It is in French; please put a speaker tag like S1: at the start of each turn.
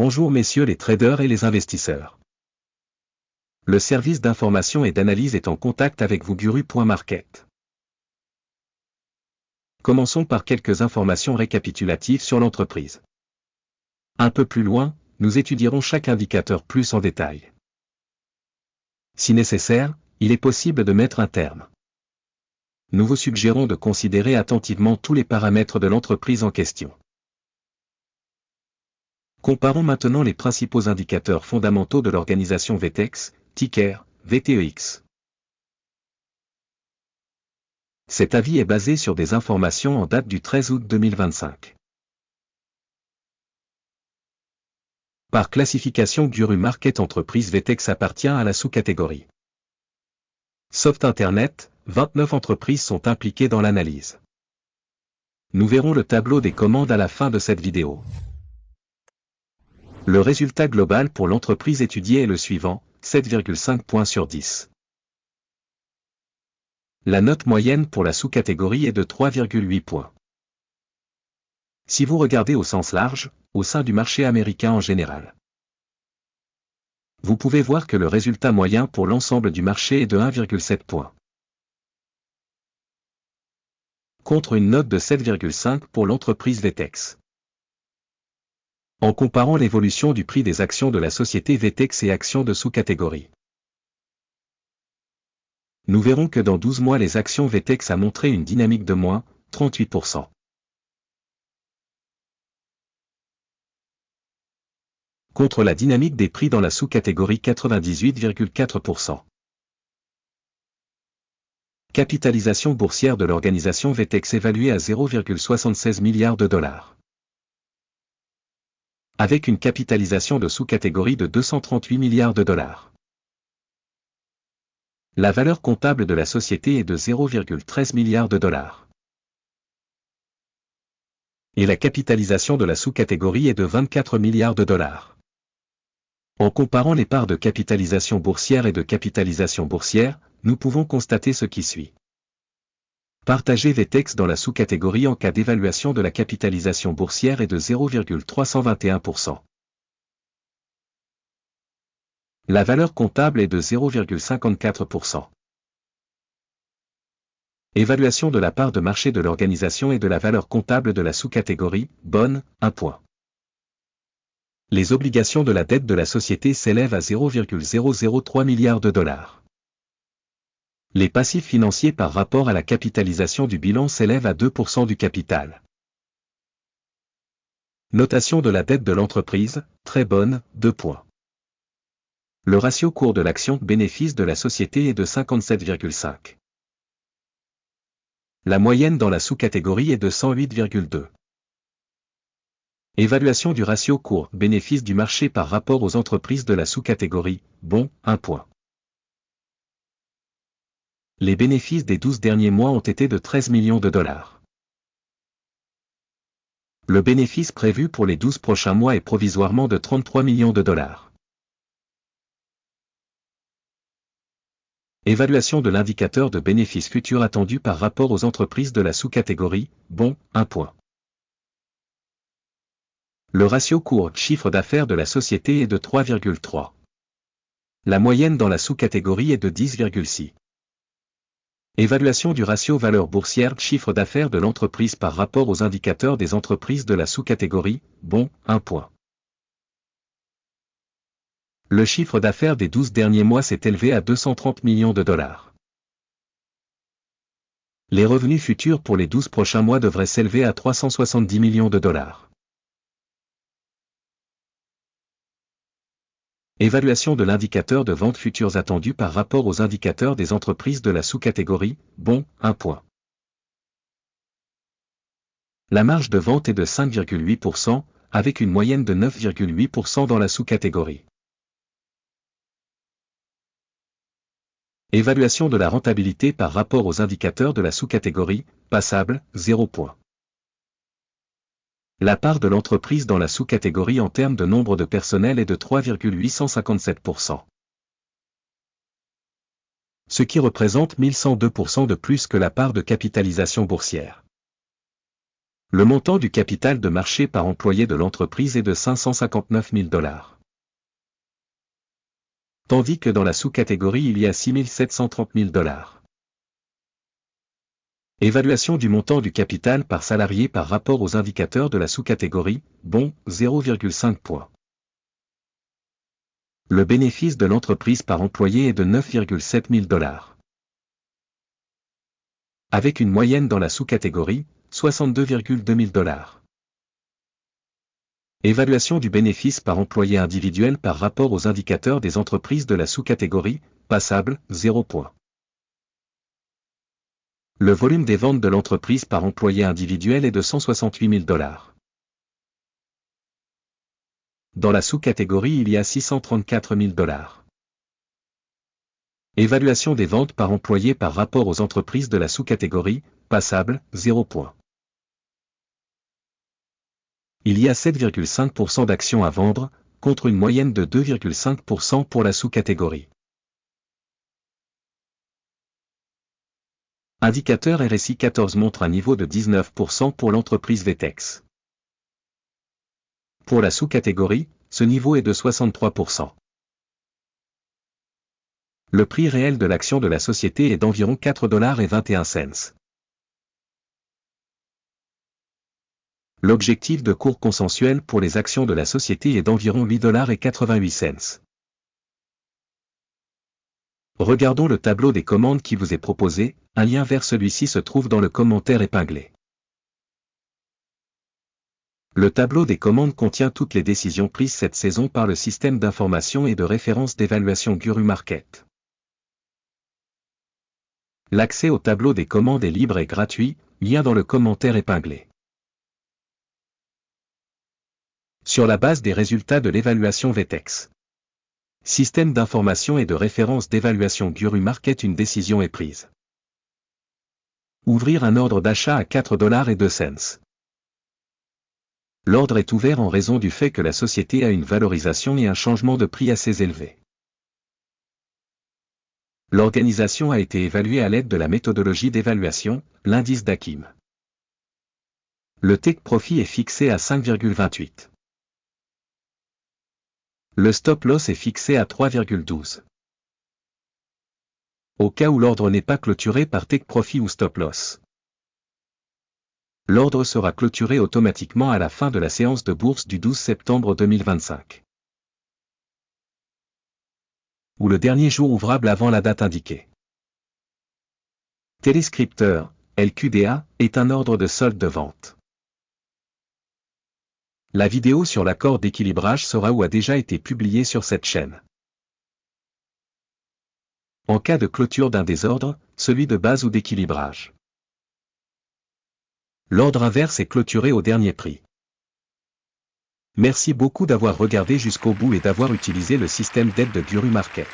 S1: Bonjour messieurs les traders et les investisseurs. Le service d'information et d'analyse est en contact avec vous Guru.market. Commençons par quelques informations récapitulatives sur l'entreprise. Un peu plus loin, nous étudierons chaque indicateur plus en détail. Si nécessaire, il est possible de mettre un terme. Nous vous suggérons de considérer attentivement tous les paramètres de l'entreprise en question. Comparons maintenant les principaux indicateurs fondamentaux de l'organisation VTEX, ticker, VTEX. Cet avis est basé sur des informations en date du 13 août 2025. Par classification Guru Market Entreprise VTEX appartient à la sous-catégorie Soft Internet, 29 entreprises sont impliquées dans l'analyse. Nous verrons le tableau des commandes à la fin de cette vidéo. Le résultat global pour l'entreprise étudiée est le suivant, 7,5 points sur 10. La note moyenne pour la sous-catégorie est de 3,8 points. Si vous regardez au sens large, au sein du marché américain en général, vous pouvez voir que le résultat moyen pour l'ensemble du marché est de 1,7 points. Contre une note de 7,5 pour l'entreprise VTEX. En comparant l'évolution du prix des actions de la société VTEX et actions de sous-catégorie, nous verrons que dans 12 mois les actions VTEX a montré une dynamique de moins 38%. Contre la dynamique des prix dans la sous-catégorie 98,4%. Capitalisation boursière de l'organisation VTEX évaluée à 0,76 milliards de dollars. Avec une capitalisation de sous-catégorie de 238 milliards de dollars. La valeur comptable de la société est de 0,13 milliards de dollars. Et la capitalisation de la sous-catégorie est de 24 milliards de dollars. En comparant les parts de capitalisation boursière et de capitalisation boursière, nous pouvons constater ce qui suit. Partager VTEX dans la sous-catégorie en cas d'évaluation de la capitalisation boursière est de 0,321%. La valeur comptable est de 0,54%. Évaluation de la part de marché de l'organisation et de la valeur comptable de la sous-catégorie, bonne, 1 point. Les obligations de la dette de la société s'élèvent à 0,003 milliards de dollars. Les passifs financiers par rapport à la capitalisation du bilan s'élèvent à 2% du capital. Notation de la dette de l'entreprise, très bonne, 2 points. Le ratio cours de l'action bénéfice de la société est de 57,5. La moyenne dans la sous-catégorie est de 108,2. Évaluation du ratio cours bénéfice du marché par rapport aux entreprises de la sous-catégorie, bon, 1 point. Les bénéfices des 12 derniers mois ont été de 13 millions de dollars. Le bénéfice prévu pour les 12 prochains mois est provisoirement de 33 millions de dollars. Évaluation de l'indicateur de bénéfices futurs attendu par rapport aux entreprises de la sous-catégorie, bon, 1 point. Le ratio cours-chiffre d'affaires de la société est de 3,3. La moyenne dans la sous-catégorie est de 10,6. Évaluation du ratio valeur boursière chiffre d'affaires de l'entreprise par rapport aux indicateurs des entreprises de la sous-catégorie, bon, 1 point. Le chiffre d'affaires des 12 derniers mois s'est élevé à 230 millions de dollars. Les revenus futurs pour les 12 prochains mois devraient s'élever à 370 millions de dollars. Évaluation de l'indicateur de ventes futures attendu par rapport aux indicateurs des entreprises de la sous-catégorie, bon, 1 point. La marge de vente est de 5,8%, avec une moyenne de 9,8% dans la sous-catégorie. Évaluation de la rentabilité par rapport aux indicateurs de la sous-catégorie, passable, 0 point. La part de l'entreprise dans la sous-catégorie en termes de nombre de personnel est de 3,857%. Ce qui représente 1102% de plus que la part de capitalisation boursière. Le montant du capital de marché par employé de l'entreprise est de 559 000 $. Tandis que dans la sous-catégorie il y a 6 730 000 $. Évaluation du montant du capital par salarié par rapport aux indicateurs de la sous-catégorie, bon, 0,5 points. Le bénéfice de l'entreprise par employé est de 9,7 000 $. Avec une moyenne dans la sous-catégorie, 62,2 000 $. Évaluation du bénéfice par employé individuel par rapport aux indicateurs des entreprises de la sous-catégorie, passable, 0 points. Le volume des ventes de l'entreprise par employé individuel est de 168 000 $. Dans la sous-catégorie il y a 634 000 $. Évaluation des ventes par employé par rapport aux entreprises de la sous-catégorie, passable, 0 points. Il y a 7,5% d'actions à vendre, contre une moyenne de 2,5% pour la sous-catégorie. Indicateur RSI 14 montre un niveau de 19% pour l'entreprise VTEX. Pour la sous-catégorie, ce niveau est de 63%. Le prix réel de l'action de la société est d'environ 4,21 $. L'objectif de cours consensuel pour les actions de la société est d'environ 8,88 $. Regardons le tableau des commandes qui vous est proposé, un lien vers celui-ci se trouve dans le commentaire épinglé. Le tableau des commandes contient toutes les décisions prises cette saison par le système d'information et de référence d'évaluation Guru Market. L'accès au tableau des commandes est libre et gratuit, lien dans le commentaire épinglé. Sur la base des résultats de l'évaluation VTEX. Système d'information et de référence d'évaluation Guru Market, une décision est prise. Ouvrir un ordre d'achat à 4,02 $. L'ordre est ouvert en raison du fait que la société a une valorisation et un changement de prix assez élevé. L'organisation a été évaluée à l'aide de la méthodologie d'évaluation, l'indice d'Akim. Le take profit est fixé à 5,28. Le stop loss est fixé à 3,12. Au cas où l'ordre n'est pas clôturé par take profit ou stop loss, l'ordre sera clôturé automatiquement à la fin de la séance de bourse du 12 septembre 2025. Ou le dernier jour ouvrable avant la date indiquée. Téléscripteur, LQDA, est un ordre de solde de vente. La vidéo sur l'accord d'équilibrage sera ou a déjà été publiée sur cette chaîne. En cas de clôture d'un désordre, celui de base ou d'équilibrage, l'ordre inverse est clôturé au dernier prix. Merci beaucoup d'avoir regardé jusqu'au bout et d'avoir utilisé le système d'aide de Guru Market.